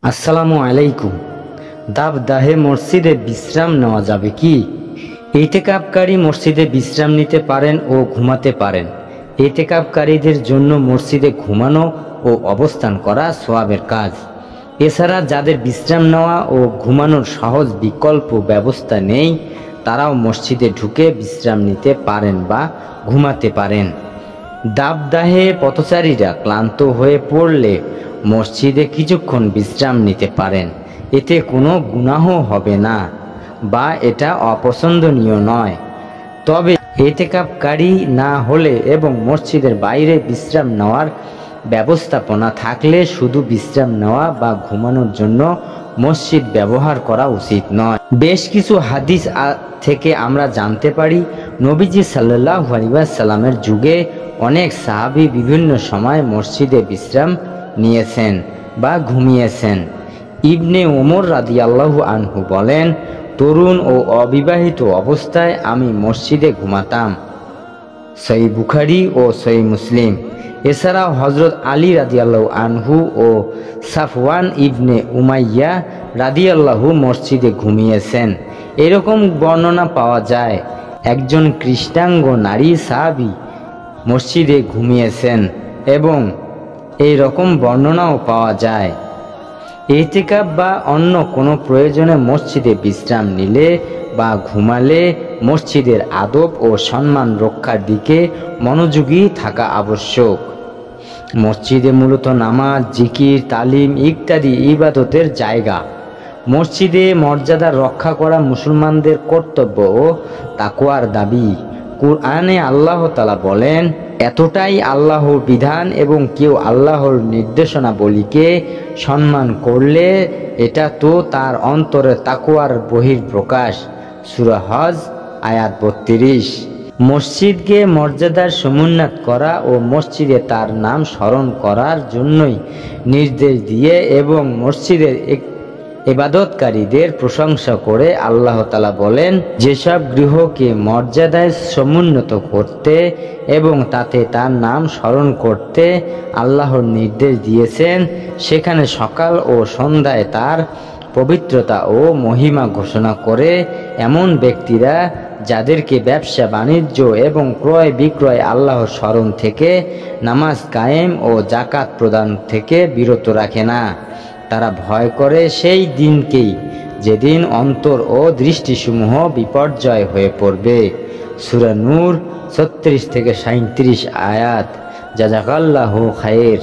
আসসালামু আলাইকুম। দাবদাহে মসজিদে বিশ্রাম নেওয়া যাবে কি? ইতিকাফকারী মসজিদে বিশ্রাম নিতে পারেন ও ঘুমাতে পারেন। ইতিকাফকারীদের জন্য মসজিদে ঘুমানো ও অবস্থান করা সওয়াবের কাজ। এছাড়া যাদের বিশ্রাম নেওয়া ও ঘুমানোর সহজ বিকল্প ব্যবস্থা নেই, তারাও মসজিদে ঢুকে বিশ্রাম নিতে পারেন বা ঘুমাতে পারেন। দাবদাহে পথচারীরা ক্লান্ত হয়ে পড়লে মসজিদে কিছুক্ষণ বিশ্রাম নিতে পারেন। এতে কোনো গুনাহ হবে না বা এটা অপছন্দনীয় নয়। তবে ইতিকাফকারী না হলে এবং মসজিদের বাইরে বিশ্রাম নেওয়ার ব্যবস্থাপনা থাকলে শুধু বিশ্রাম নেওয়া বা ঘুমানোর জন্য মসজিদ ব্যবহার করা উচিত নয়। বেশ কিছু হাদিস থেকে আমরা জানতে পারি, নবীজি সাল্লাল্লাহু আলাইহি ওয়াসাল্লামের যুগে অনেক সাহাবী বিভিন্ন সময় মসজিদে বিশ্রাম নিয়েছেন বা ঘুমিয়েছেন। ইবনে ওমর রাদিয়াল্লাহু আনহু বলেন, তরুণ ও অবিবাহিত অবস্থায় আমি মসজিদে ঘুমাতাম। সহিহ বুখারী ও সহিহ মুসলিম। এছাড়াও হযরত আলী রাদিয়াল্লাহু আনহু ও সাফওয়ান ইবনে উমাইয়া রাদিয়াল্লাহু মসজিদে ঘুমিয়েছেন। এরকম বর্ণনা পাওয়া যায়, একজন কৃষ্ণাঙ্গ নারী সাহাবী মসজিদে ঘুমিয়েছেন এবং এই রকম বর্ণনাও পাওয়া যায়। ইতিকাফ বা অন্য কোনো প্রয়োজনে মসজিদে বিশ্রাম নিলে বা ঘুমালে মসজিদের আদব ও সম্মান রক্ষার দিকে মনোযোগী থাকা আবশ্যক। মসজিদে মূলত নামাজ, জিকির, তালিম ইত্যাদি ইবাদতের জায়গা। মসজিদে মর্যাদা রক্ষা করা মুসলমানদের কর্তব্য ও তাকওয়ার দাবি। কুরআনে আল্লাহ তাআলা বলেন, এতটাই আল্লাহর বিধান এবং কেউ আল্লাহর নির্দেশনাবলীকে সম্মান করলে এটা তো তার অন্তরে তাকওয়ার বহিঃপ্রকাশ। সূরা হজ আয়াত 32। মসজিদকে মর্যাদার সমুন্নত করা ও মসজিদে তার নাম স্মরণ করার জন্যই নির্দেশ দিয়ে এবং মসজিদের ইবাদতকারীদের প্রশংসা করে আল্লাহ তাআলা বলেন, যেসব গৃহকে মর্যাদায় সমুন্নত করতে এবং তাতে তার নাম স্মরণ করতে আল্লাহর নির্দেশ দিয়েছেন, সেখানে সকাল ও সন্ধ্যায় তার পবিত্রতা ও মহিমা ঘোষণা করে এমন ব্যক্তিরা যাদেরকে ব্যবসা বাণিজ্য এবং ক্রয় বিক্রয় আল্লাহর স্মরণ থেকে, নামাজ কায়েম ও যাকাত প্রদান থেকে বিরত রাখে না, তারা ভয় করে সেই দিনকেই যেদিন অন্তর ও দৃষ্টিসমূহ বিপর্যয় হয়ে পড়বে। সূরা নূর 36 থেকে 37 আয়াত। জাযাকাল্লাহু খায়র।